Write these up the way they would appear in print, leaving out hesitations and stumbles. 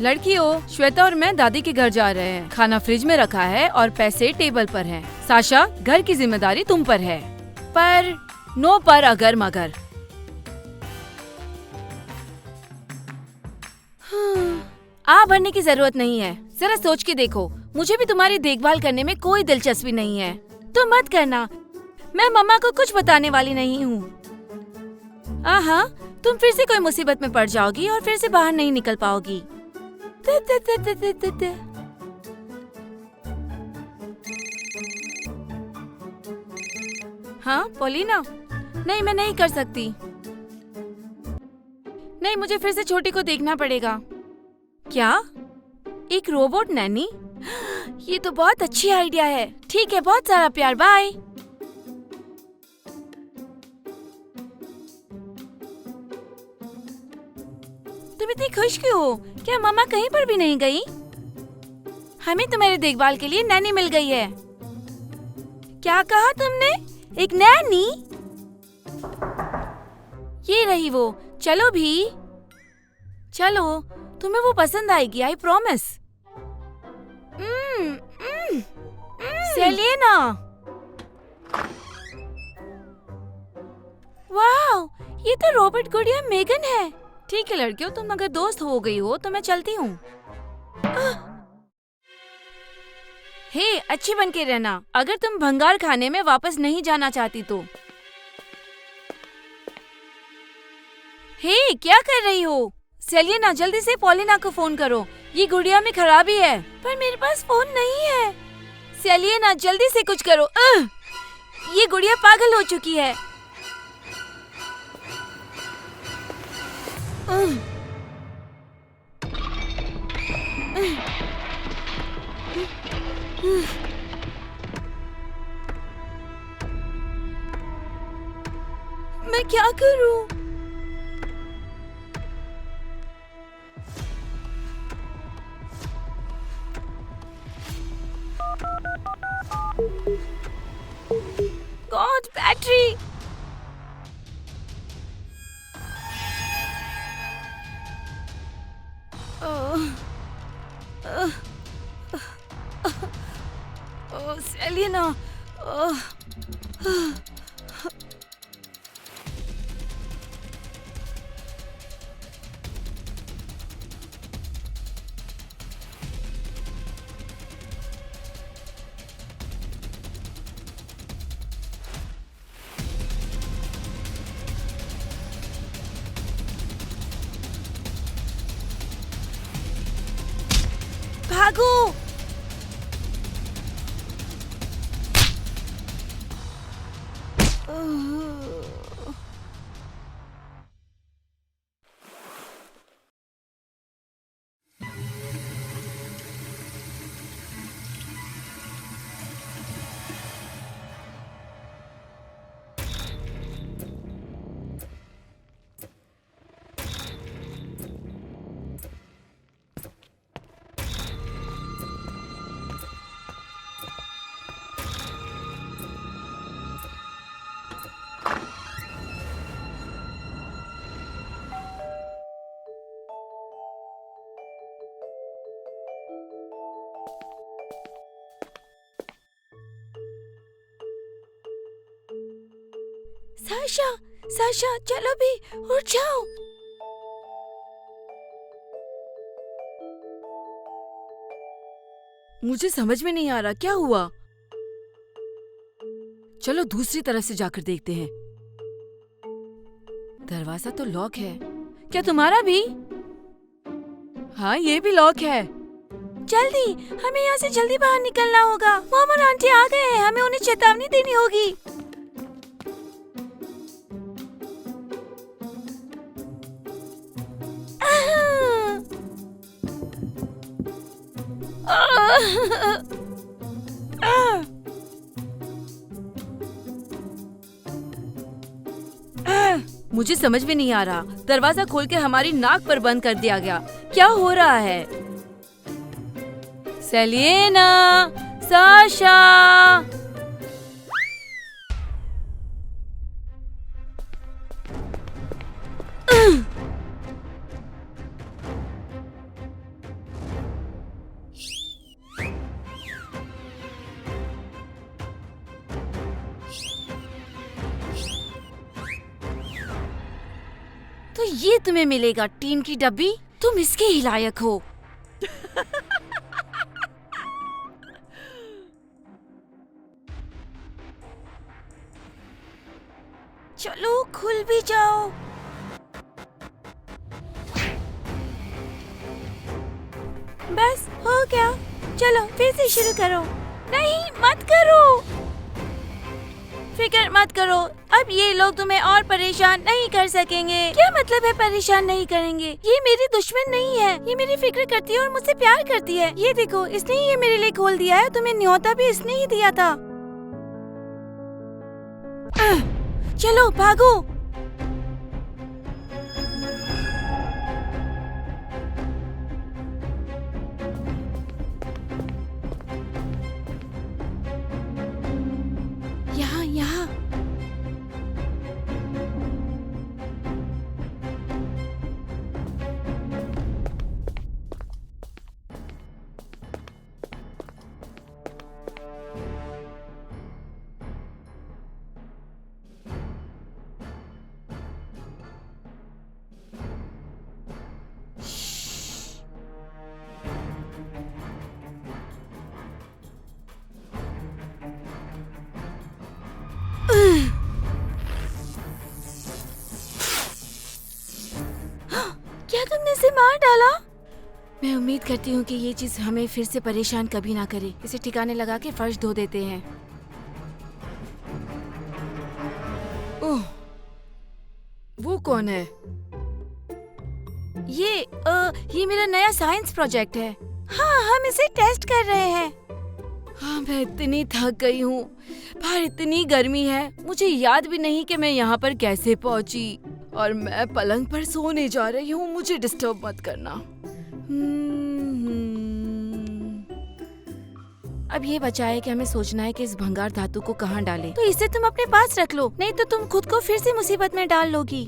लड़कियों, श्वेता और मैं दादी के घर जा रहे हैं। खाना फ्रिज में रखा है और पैसे टेबल पर हैं। साशा, घर की जिम्मेदारी तुम पर है। पर नो पर अगर मगर। आ भरने की जरूरत नहीं है। जरा सोच के देखो, मुझे भी तुम्हारी देखभाल करने में कोई दिलचस्पी नहीं है। तो मत करना। मैं मम्मा को कुछ बताने वाली नहीं हूँ। आहा, तुम फिर से कोई मुसीबत में पड़ जाओगी और फिर से बाहर नहीं निकल पाओगी। हाँ पॉलिना, नहीं मैं नहीं कर सकती। नहीं, मुझे फिर से छोटी को देखना पड़ेगा। क्या? एक रोबोट नैनी? ये तो बहुत अच्छी आइडिया है। ठीक है, बहुत सारा प्यार, बाय। तुम इतनी खुश क्यों हो? क्या मम्मा कहीं पर भी नहीं गई? हमें तुम्हारी देखभाल के लिए नैनी मिल गई है। क्या कहा तुमने? एक नैनी? ये रही वो। चलो भी। चलो, तुम्हें वो पसंद आएगी, आई प्रॉमिस। सेलिना, वाह, ये तो रोबोट गुड़िया मेगन है। ठीक है लड़कियों, तुम अगर दोस्त हो गई हो तो मैं चलती हूँ। हे, अच्छी बन के रहना, अगर तुम भंगार खाने में वापस नहीं जाना चाहती तो। हे, क्या कर रही हो? सेलिना, जल्दी से पॉलिना को फोन करो। ये गुड़िया में खराबी है। पर मेरे पास फोन नहीं है। सेलिना, जल्दी से कुछ करो। ये गुड़िया पागल हो चुकी है। मैं क्या करूं? God, battery. सेलिना, भागो। साशा, साशा, चलो भी, उठ जाओ। मुझे समझ में नहीं आ रहा क्या हुआ। चलो दूसरी तरफ से जाकर देखते हैं। दरवाजा तो लॉक है। क्या तुम्हारा भी? हाँ, ये भी लॉक है। जल्दी, हमें यहाँ से जल्दी बाहर निकलना होगा। मॉम और आंटी आ गए हैं, हमें उन्हें चेतावनी देनी होगी। मुझे समझ में नहीं आ रहा। दरवाजा खोल के हमारी नाक पर बंद कर दिया गया। क्या हो रहा है? Selina, Sasha. तो ये तुम्हें मिलेगा, टीन की डब्बी। तुम इसके ही लायक हो। चलो खुल भी जाओ। बस हो गया, चलो फिर से शुरू करो। नहीं मत करो, फिक्र मत करो, अब ये लोग तुम्हें और परेशान नहीं कर सकेंगे। क्या मतलब है परेशान नहीं करेंगे? ये मेरी दुश्मन नहीं है, ये मेरी फिक्र करती है और मुझसे प्यार करती है। ये देखो, इसने ही ये मेरे लिए खोल दिया है, तुम्हें न्योता भी इसने ही दिया था। चलो भागो। यहाँ यहाँ। क्या तुमने इसे मार डाला? मैं उम्मीद करती हूँ कि ये चीज हमें फिर से परेशान कभी ना करे। इसे ठिकाने लगा के फर्श धो देते हैं। ओह, वो कौन है? ये मेरा नया साइंस प्रोजेक्ट है। हाँ, हम इसे टेस्ट कर रहे हैं। हाँ, मैं इतनी थक गई हूँ। बाहर इतनी गर्मी है, मुझे याद भी नहीं कि मैं यहाँ पर कैसे पहुँची। और मैं पलंग पर सोने जा रही हूँ, मुझे डिस्टर्ब मत करना। अब ये बचा है कि हमें सोचना है कि इस भंगार धातु को कहाँ डालें। तो इसे तुम अपने पास रख लो, नहीं तो तुम खुद को फिर से मुसीबत में डाल लोगी।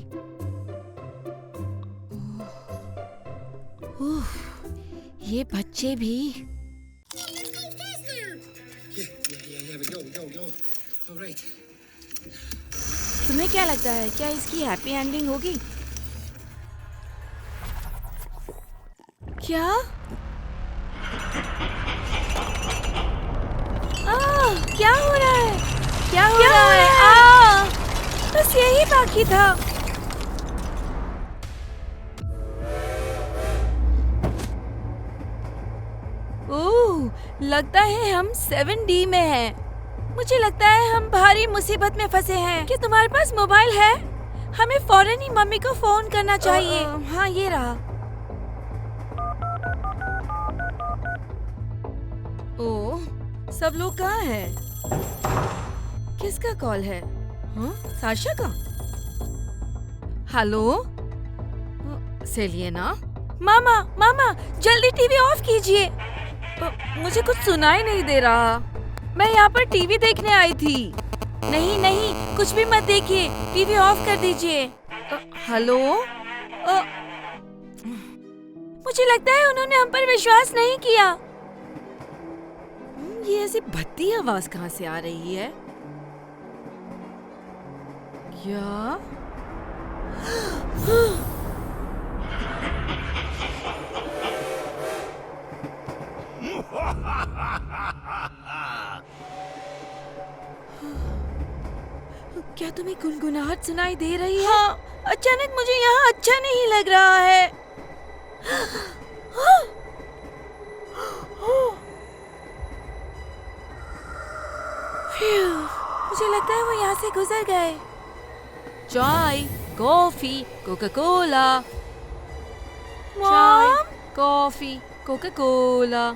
ये बच्चे भी। तुम्हें क्या लगता है, क्या इसकी हैप्पी एंडिंग होगी? क्या? क्या हो रहा है? क्या हो रहा है? बस यही बाकी था। ओह, लगता है हम 7D में हैं। मुझे लगता है हम भारी मुसीबत में फंसे हैं। क्या तुम्हारे पास मोबाइल है? हमें फौरन ही मम्मी को फोन करना चाहिए। हाँ, ये रहा। ओह, सब लोग कहाँ हैं? किसका कॉल है? हाँ, साशा का। Hello, Selina. मामा, जल्दी टीवी ऑफ कीजिए। मुझे कुछ सुनाई नहीं दे रहा। मैं यहाँ पर टीवी देखने आई थी। नहीं, कुछ भी मत देखिए, टीवी ऑफ कर दीजिए। हेलो। मुझे लगता है उन्होंने हम पर विश्वास नहीं किया। ये ऐसी भद्दी आवाज कहाँ से आ रही है? क्या? क्या तुम्हें गुनगुनाहट सुनाई दे रही है? हाँ, अचानक मुझे यहाँ अच्छा नहीं लग रहा है। मुझे लगता है वो यहाँ से गुजर गए। चाय, कॉफी, कोका कोला। चाय, कॉफी, कोका कोला,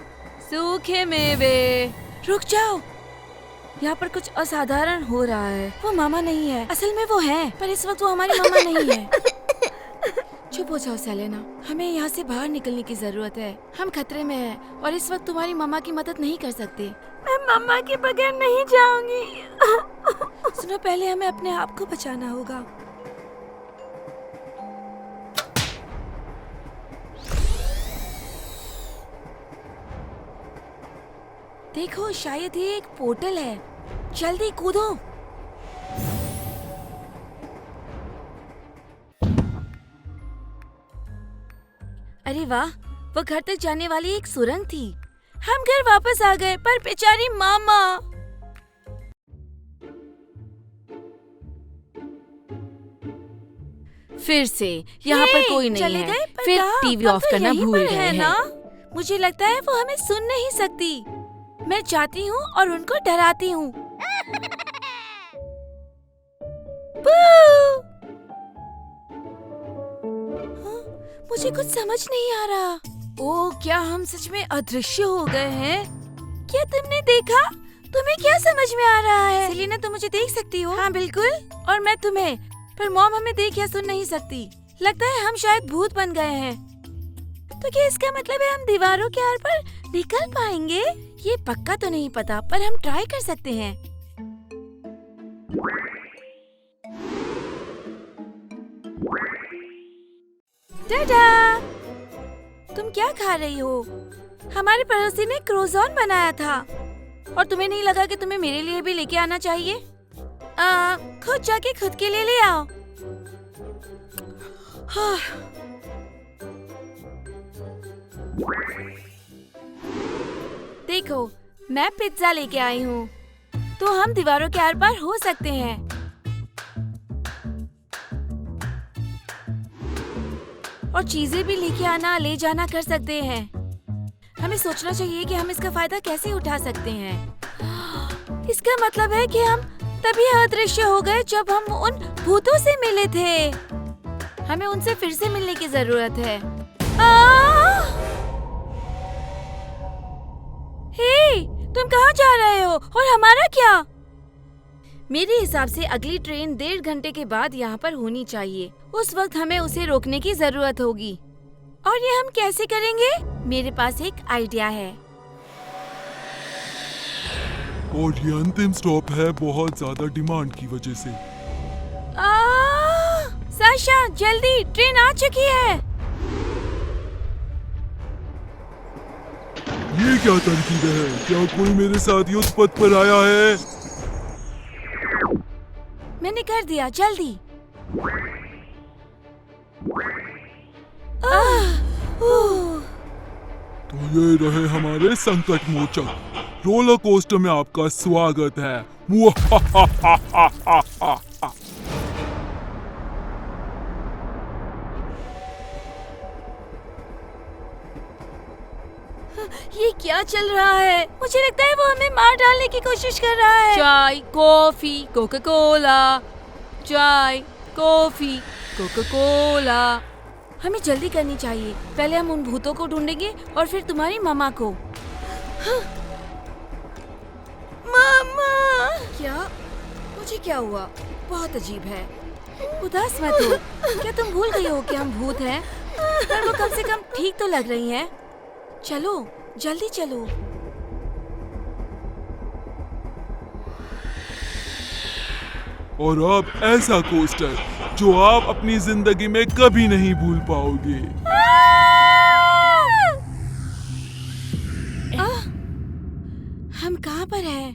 सूखे मेवे। रुक जाओ, यहाँ पर कुछ असाधारण हो रहा है। वो मामा नहीं है, असल में वो है, पर इस वक्त वो हमारी मामा नहीं है। चुप हो जाओ सेलेना, हमें यहाँ से बाहर निकलने की जरूरत है। हम खतरे में हैं और इस वक्त तुम्हारी मामा की मदद नहीं कर सकते। मैं मामा के बगैर नहीं जाऊंगी। सुनो, पहले हमें अपने आप को बचाना होगा। देखो, शायद ये एक पोर्टल है। जल्दी कूदो। अरे वाह, वो घर तक जाने वाली एक सुरंग थी। हम घर वापस आ गए, पर बेचारी मामा। फिर से यहाँ पर कोई नहीं चले है। गए, पर फिर कहाँ? टीवी हम ऑफ तो करना यहीं भूल पर गए है हैं। ना? मुझे लगता है वो हमें सुन नहीं सकती। मैं जाती हूँ और उनको डराती हूँ। बू! हाँ, मुझे कुछ समझ नहीं आ रहा। ओह, क्या हम सच में अदृश्य हो गए हैं? क्या तुमने देखा? तुम्हें क्या समझ में आ रहा है? सेलिना, तुम मुझे देख सकती हो? हाँ बिल्कुल, और मैं तुम्हें। पर मॉम हमें देख या सुन नहीं सकती। लगता है हम शायद भूत बन गए हैं। तो क्या इसका मतलब है हम दीवारों के आर पर निकल पाएंगे? ये पक्का तो नहीं पता, पर हम ट्राई कर सकते हैं। टाटा! तुम क्या खा रही हो? हमारे पड़ोसी ने क्रोज़ॉन बनाया था। और तुम्हें नहीं लगा कि तुम्हें मेरे लिए भी लेके आना चाहिए? खुद जाके खुद के लिए ले आओ। हाँ। देखो, मैं पिज्जा लेके आई हूँ, तो हम दीवारों के आर पार हो सकते हैं। और चीजें भी लेके आना ले जाना कर सकते हैं। हमें सोचना चाहिए कि हम इसका फायदा कैसे उठा सकते हैं। इसका मतलब है कि हम तभी अदृश्य हो गए जब हम उन भूतों से मिले थे। हमें उनसे फिर से मिलने की जरूरत है। हे, तुम कहाँ जा रहे हो? और हमारा क्या? मेरे हिसाब से अगली ट्रेन 1.5 घंटे के बाद यहाँ पर होनी चाहिए। उस वक्त हमें उसे रोकने की जरूरत होगी। और ये हम कैसे करेंगे? मेरे पास एक आइडिया है। और ये अंतिम स्टॉप है बहुत ज्यादा डिमांड की वजह से। साशा, जल्दी, ट्रेन आ चुकी है। ये क्या तरकीब है? क्या कोई मेरे साथ युद्ध पथ पर आया है? मैंने कर दिया, जल्दी। तो ये रहे हमारे संकट मोचक। रोलर कोस्टर में आपका स्वागत है। ये क्या चल रहा है? मुझे लगता है वो हमें मार डालने की कोशिश कर रहा है। चाय, कॉफी, कोका कोला। चाय, कॉफी, कोका कोला। हमें जल्दी करनी चाहिए। पहले हम उन भूतों को ढूंढेंगे और फिर तुम्हारी मामा को। मामा! क्या? मुझे क्या हुआ? बहुत अजीब है। उदास मत हो। क्या तुम भूल गई हो कि हम भूत हैं? पर वो कम से कम ठीक तो लग रही हैं। चलो, जल्दी चलो। और अब ऐसा कोस्टर जो आप अपनी जिंदगी में कभी नहीं भूल पाओगे। हम कहाँ पर हैं?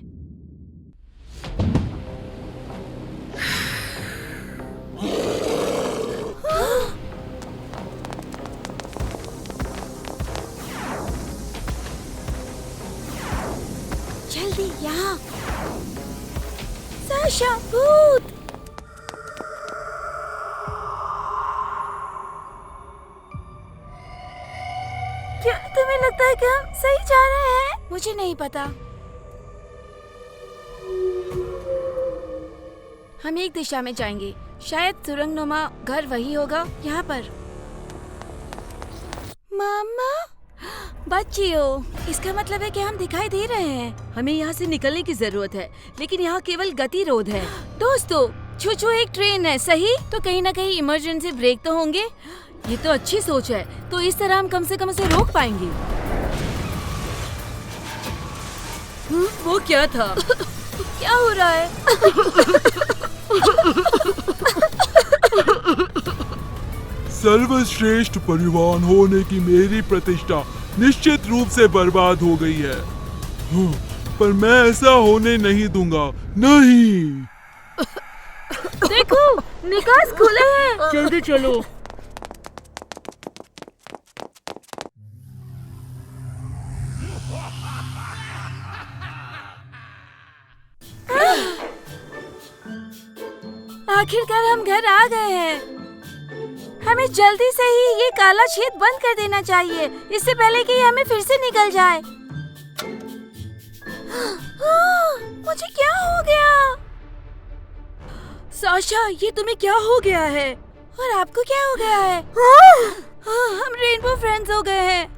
जल्दी यहाँ। साशा, भूत! क्या तुम्हें लगता है कि हम सही जा रहे हैं? मुझे नहीं पता। हम एक दिशा में जाएंगे। शायद सुरंगनुमा घर वही होगा, यहाँ पर। मामा, बच्चियों, इसका मतलब है कि हम दिखाई दे रहे हैं। हमें यहाँ से निकलने की जरूरत है, लेकिन यहाँ केवल गतिरोध है। दोस्तों, छू एक ट्रेन है, सही? तो कहीं ना कहीं इमरजेंसी ब्रेक तो होंगे। ये तो अच्छी सोच है। तो इस तरह हम कम से कम उसे रोक पाएंगे। वो क्या था? क्या हो रहा है? सर्वश्रेष्ठ परिवहन होने की मेरी प्रतिष्ठा निश्चित रूप से बर्बाद हो गई है। पर मैं ऐसा होने नहीं दूंगा। नहीं। देखो, निकास खुले हैं। जल्दी चलो। आखिरकार हम घर आ गए हैं। हमें जल्दी से ही ये काला छेद बंद कर देना चाहिए, इससे पहले कि ये हमें फिर से निकल जाए। मुझे क्या हो गया? साशा, ये तुम्हें क्या हो गया है? और आपको क्या हो गया है? हम रेनबो फ्रेंड्स हो गए हैं।